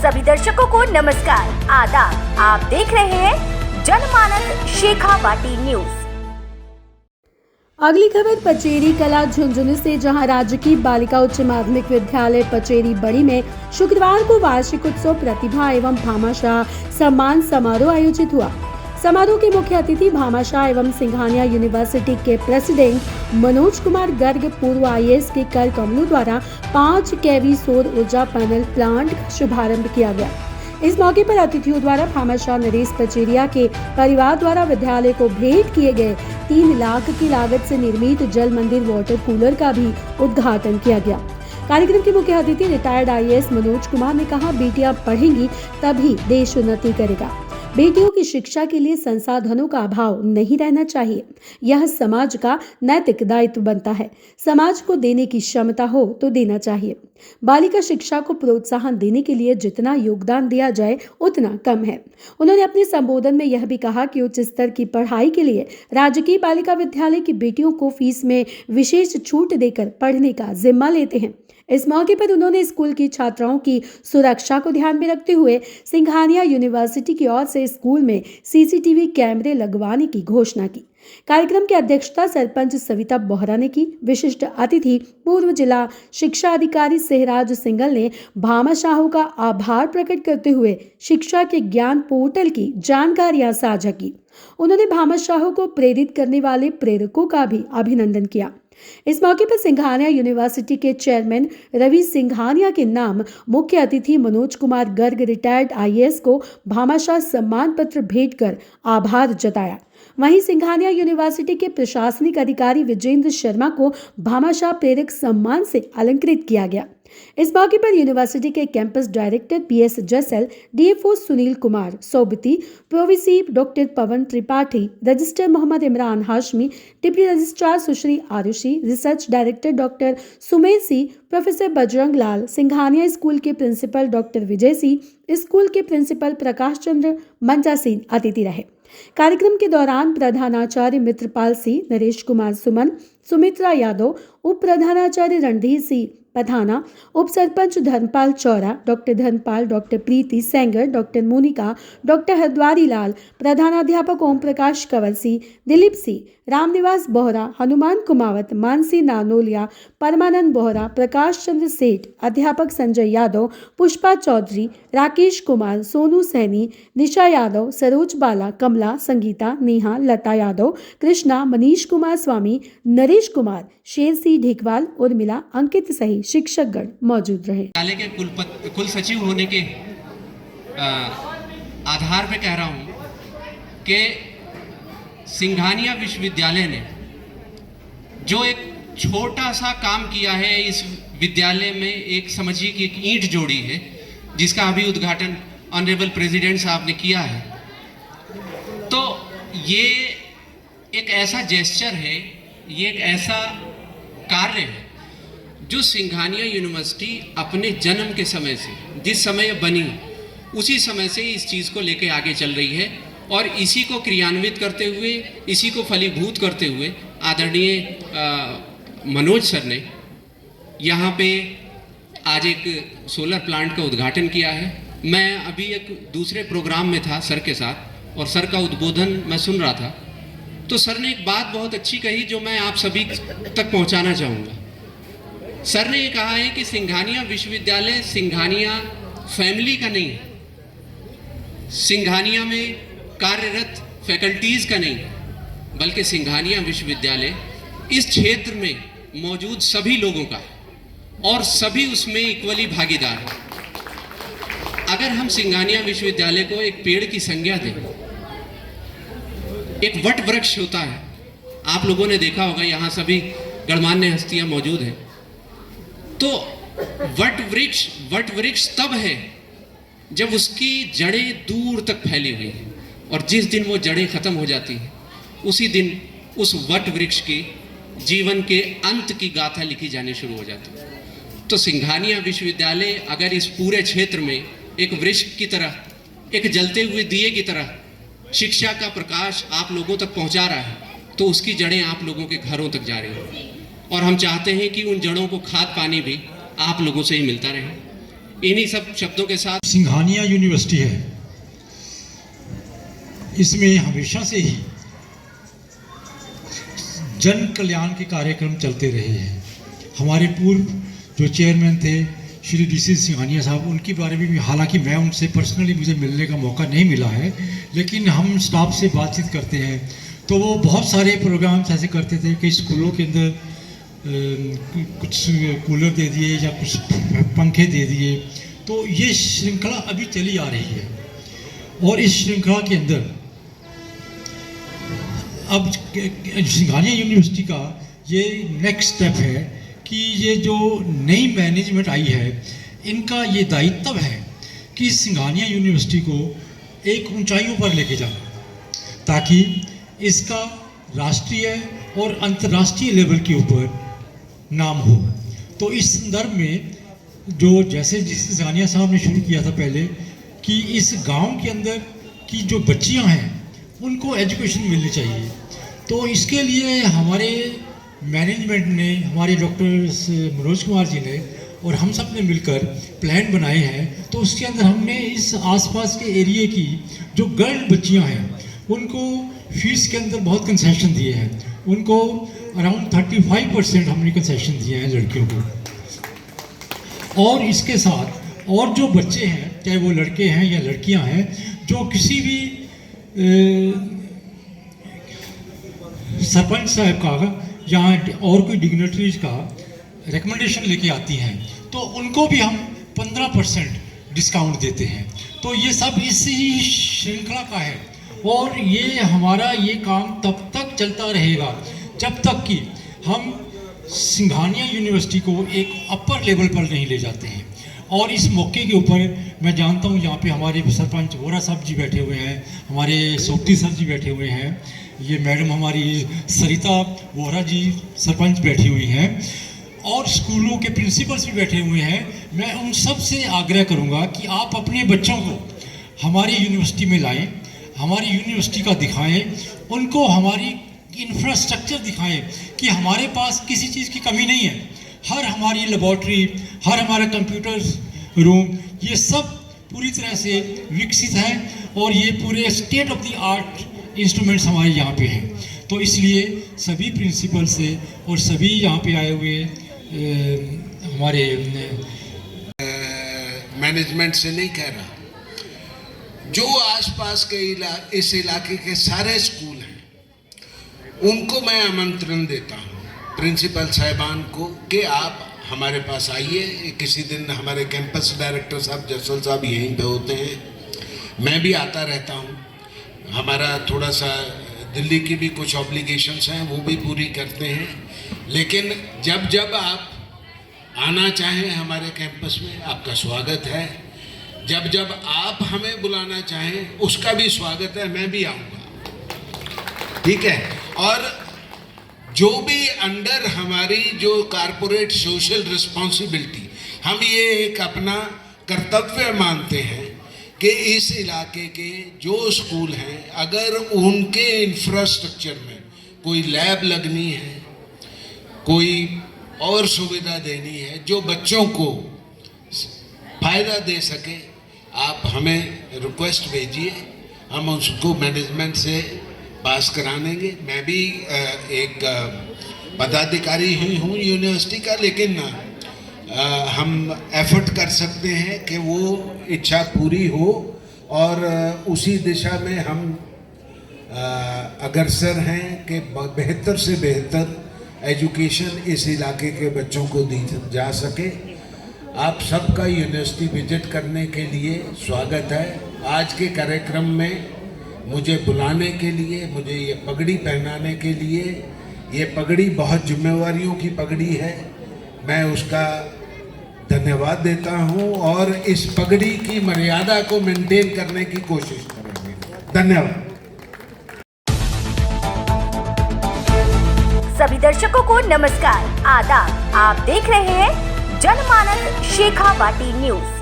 सभी दर्शकों को नमस्कार, आदाब। आप देख रहे हैं जनमानस शेखावाटी न्यूज। अगली खबर पचेरी कला झुंझुनू से, जहां राजकीय बालिका उच्च माध्यमिक विद्यालय पचेरी बड़ी में शुक्रवार को वार्षिक उत्सव प्रतिभा एवं भामाशाह सम्मान समारोह आयोजित हुआ। समारोह के मुख्य अतिथि भामाशाह एवं सिंघानिया यूनिवर्सिटी के प्रेसिडेंट मनोज कुमार गर्ग, पूर्व IAS के कर कमलों द्वारा 5 kV सौर ऊर्जा पैनल प्लांट का शुभारंभ किया गया। इस मौके पर अतिथियों द्वारा भामाशाह नरेश पचेरिया के परिवार द्वारा विद्यालय को भेंट किए गए 3 लाख की लागत से निर्मित जल मंदिर वाटर कूलर का भी उद्घाटन किया गया। कार्यक्रम के मुख्य अतिथि रिटायर्ड IAS मनोज कुमार ने कहा, बेटियां पढ़ेंगी तभी देश उन्नति करेगा। बेटियों की शिक्षा के लिए संसाधनों का अभाव नहीं रहना चाहिए। यह समाज का नैतिक दायित्व बनता है। समाज को देने की क्षमता हो तो देना चाहिए। बालिका शिक्षा को प्रोत्साहन देने के लिए जितना योगदान दिया जाए उतना कम है। उन्होंने अपने संबोधन में यह भी कहा कि उच्च स्तर की पढ़ाई के लिए राजकीय बालिका विद्यालय की बेटियों को फीस में विशेष छूट देकर पढ़ने का जिम्मा लेते हैं। इस मौके पर उन्होंने स्कूल की छात्राओं की सुरक्षा को ध्यान में रखते हुए सिंघानिया यूनिवर्सिटी की ओर से स्कूल में CCTV कैमरे लगवाने की घोषणा की। कार्यक्रम की अध्यक्षता सरपंच सविता बोहरा ने की। विशिष्ट अतिथि पूर्व जिला शिक्षा अधिकारी सहराज सिंगल ने भामाशाहों का आभार प्रकट करते हुए शिक्षा के ज्ञान पोर्टल की जानकारियां साझा की। उन्होंने भामाशाहों को प्रेरित करने वाले प्रेरकों का भी अभिनंदन किया। इस मौके पर सिंघानिया यूनिवर्सिटी के चेयरमैन रवि सिंघानिया के नाम मुख्य अतिथि मनोज कुमार गर्ग रिटायर्ड IAS को भामाशाह सम्मान पत्र भेंट कर आभार जताया। वहीं सिंघानिया यूनिवर्सिटी के प्रशासनिक अधिकारी विजेंद्र शर्मा को भामाशाह प्रेरक सम्मान से अलंकृत किया गया। इस मौके पर यूनिवर्सिटी के campus director PS Jasal, DFO Sunil Kumar Sobti, pro VC doctor Pawan Tripathi, registrar Mohammad Imran Hashmi, deputy registrar Sushri Arushi, research director doctor Sumer Singh, professor Bajrang Lal, Singhania school के principal doctor Vijay Singh, school के प्रिंसिपल प्रकाश चंद्र मंजा सिंह अतिथि रहे। कार्यक्रम के दौरान प्रधानाचार्य मित्रपाल सिंह, नरेश कुमार सुमन, सुमित्रा यादव, उप प्रधानाचार्य रणधीर सिंह पठाना, उप सरपंच धर्मपाल चौरा, डॉक्टर धर्मपाल, डॉक्टर प्रीति सेंगर, डॉक्टर मोनिका, डॉक्टर हरद्वारी लाल, प्रधानाध्यापक ओम प्रकाश कंवर सिंह, दिलीप सिंह, रामनिवास बोहरा, हनुमान कुमावत, मानसी नानोलिया, परमानंद बोहरा, प्रकाश चंद्र सेठ, अध्यापक संजय यादव, पुष्पा चौधरी, राकेश कुमार, सोनू सैनी, निशा यादव, सरोज बाला, कमला, संगीता, नेहा, लता यादव, कृष्णा, मनीष कुमार स्वामी, नरेश कुमार, शेर सिंह ढेकवाल, उर्मिला, अंकित सहित शिक्षकगण मौजूद रहे। विद्यालय के कुल सचिव होने के आधार पे कह रहा हूं कि सिंघानिया विश्वविद्यालय ने जो एक छोटा सा काम किया है, इस विद्यालय में एक समझिए कि एक ईंट जोड़ी है, जिसका अभी उद्घाटन ऑनरेबल प्रेसिडेंट साहब ने किया है। तो ये एक ऐसा जेस्चर है, ये एक ऐसा कार्य है जो सिंघानिया यूनिवर्सिटी अपने जन्म के समय से, जिस समय बनी उसी समय से इस चीज़ को लेकर आगे चल रही है और इसी को क्रियान्वित करते हुए, इसी को फलीभूत करते हुए आदरणीय मनोज सर ने यहाँ पे आज एक सोलर प्लांट का उद्घाटन किया है। मैं अभी एक दूसरे प्रोग्राम में था सर के साथ और सर का उद्बोधन मैं सुन रहा था, तो सर ने एक बात बहुत अच्छी कही जो मैं आप सभी तक पहुँचाना चाहूँगा। सर ने ये कहा है कि सिंघानिया विश्वविद्यालय सिंघानिया फैमिली का नहीं है, सिंघानिया में कार्यरत फैकल्टीज का नहीं है, बल्कि सिंघानिया विश्वविद्यालय इस क्षेत्र में मौजूद सभी लोगों का है और सभी उसमें इक्वली भागीदार हैं। अगर हम सिंघानिया विश्वविद्यालय को एक पेड़ की संज्ञा दें, एक वट वृक्ष होता है, आप लोगों ने देखा होगा, यहाँ सभी गणमान्य हस्तियां मौजूद हैं। तो वट वृक्ष तब है जब उसकी जड़ें दूर तक फैली हुई हैं, और जिस दिन वो जड़ें खत्म हो जाती हैं उसी दिन उस वट वृक्ष की जीवन के अंत की गाथा लिखी जानी शुरू हो जाती है। तो सिंघानिया विश्वविद्यालय अगर इस पूरे क्षेत्र में एक वृक्ष की तरह, एक जलते हुए दिए की तरह शिक्षा का प्रकाश आप लोगों तक पहुंचा रहा है, तो उसकी जड़ें आप लोगों के घरों तक जा रही हैं और हम चाहते हैं कि उन जड़ों को खाद पानी भी आप लोगों से ही मिलता रहे। इन्हीं सब शब्दों के साथ सिंघानिया यूनिवर्सिटी है, इसमें हमेशा से ही जन कल्याण के कार्यक्रम चलते रहे हैं। हमारे पूर्व जो चेयरमैन थे श्री DC सिंघानिया साहब, उनके बारे में भी, हालांकि मैं उनसे पर्सनली मुझे मिलने का मौका नहीं मिला है, लेकिन हम स्टाफ से बातचीत करते हैं तो वो बहुत सारे प्रोग्राम्स ऐसे करते थे कि स्कूलों के अंदर कुछ कूलर दे दिए या कुछ पंखे दे दिए। तो ये श्रृंखला अभी चली आ रही है और इस श्रृंखला के अंदर अब सिंघानिया यूनिवर्सिटी का ये नेक्स्ट स्टेप है कि ये जो नई मैनेजमेंट आई है, इनका ये दायित्व है कि सिंघानिया यूनिवर्सिटी को एक ऊंचाइयों पर लेके जाए ताकि इसका राष्ट्रीय और अंतर्राष्ट्रीय लेवल के ऊपर नाम हो। तो इस संदर्भ में जो जैसे जिस सिंघानिया साहब ने शुरू किया था पहले कि इस गांव के अंदर की जो बच्चियां हैं उनको एजुकेशन मिलनी चाहिए, तो इसके लिए हमारे मैनेजमेंट ने, हमारे डॉक्टर मनोज कुमार जी ने और हम सब ने मिलकर प्लान बनाए हैं। तो उसके अंदर हमने इस आसपास के एरिया की जो गर्ल बच्चियां हैं उनको फीस के अंदर बहुत कंसेशन दिए हैं, उनको अराउंड 35% हमने कंसेशन दिए हैं लड़कियों को। और इसके साथ और जो बच्चे हैं, चाहे वो लड़के हैं या लड़कियां हैं, जो किसी भी सरपंच साहब का या और कोई डिग्नेटरीज का रिकमेंडेशन लेके आती हैं, तो उनको भी हम 15% डिस्काउंट देते हैं। तो ये सब इसी श्रृंखला का है और ये हमारा ये काम तब तक चलता रहेगा जब तक कि हम सिंघानिया यूनिवर्सिटी को एक अपर लेवल पर नहीं ले जाते हैं। और इस मौके के ऊपर मैं जानता हूँ यहाँ पे हमारे सरपंच वोरा साहब जी बैठे हुए हैं, हमारे सोपती सर जी बैठे हुए हैं, ये मैडम हमारी सरिता वोरा जी सरपंच बैठी हुई हैं और स्कूलों के प्रिंसिपल्स भी बैठे हुए हैं। मैं उन सब से आग्रह करूँगा कि आप अपने बच्चों को हमारी यूनिवर्सिटी में लाएं, हमारी यूनिवर्सिटी का दिखाएं, उनको हमारी इंफ्रास्ट्रक्चर दिखाएं कि हमारे पास किसी चीज़ की कमी नहीं है। हर हमारी लेबॉर्ट्री, हर हमारा कंप्यूटर रूम, ये सब पूरी तरह से विकसित है और ये पूरे state of the art instruments हमारे यहाँ पे हैं। तो इसलिए सभी प्रिंसिपल से और सभी यहाँ पे आए हुए हमारे मैनेजमेंट से नहीं कह रहा, जो आसपास के इस इलाके के सारे स्कूल हैं उनको मैं आमंत्रण देता हूँ, प्रिंसिपल साहिबान को, कि आप हमारे पास आइए। किसी दिन हमारे कैंपस डायरेक्टर साहब जसवल साहब यहीं पे होते हैं, मैं भी आता रहता हूँ। हमारा थोड़ा सा दिल्ली की भी कुछ ऑब्लिगेशंस हैं, वो भी पूरी करते हैं। लेकिन जब जब आप आना चाहें हमारे कैंपस में, आपका स्वागत है। जब जब आप हमें बुलाना चाहें उसका भी स्वागत है, मैं भी आऊँगा, ठीक है। और जो भी अंडर हमारी जो कारपोरेट सोशल रिस्पॉन्सिबिलिटी, हम ये एक अपना कर्तव्य मानते हैं कि इस इलाके के जो स्कूल हैं, अगर उनके इंफ्रास्ट्रक्चर में कोई लैब लगनी है, कोई और सुविधा देनी है जो बच्चों को फ़ायदा दे सके, आप हमें रिक्वेस्ट भेजिए, हम उसको मैनेजमेंट से पास करा देंगे। मैं भी एक पदाधिकारी ही हूँ यूनिवर्सिटी का, लेकिन हम एफर्ट कर सकते हैं कि वो इच्छा पूरी हो और उसी दिशा में हम अग्रसर हैं कि बेहतर से बेहतर एजुकेशन इस इलाके के बच्चों को दी जा सके। आप सबका यूनिवर्सिटी विजिट करने के लिए स्वागत है। आज के कार्यक्रम में मुझे बुलाने के लिए, मुझे ये पगड़ी पहनाने के लिए, ये पगड़ी बहुत जिम्मेवारियों की पगड़ी है, मैं उसका धन्यवाद देता हूँ और इस पगड़ी की मर्यादा को मेंटेन करने की कोशिश करेंगे। धन्यवाद। सभी दर्शकों को नमस्कार, आदाब। आप देख रहे हैं जनमानस शेखावाटी न्यूज।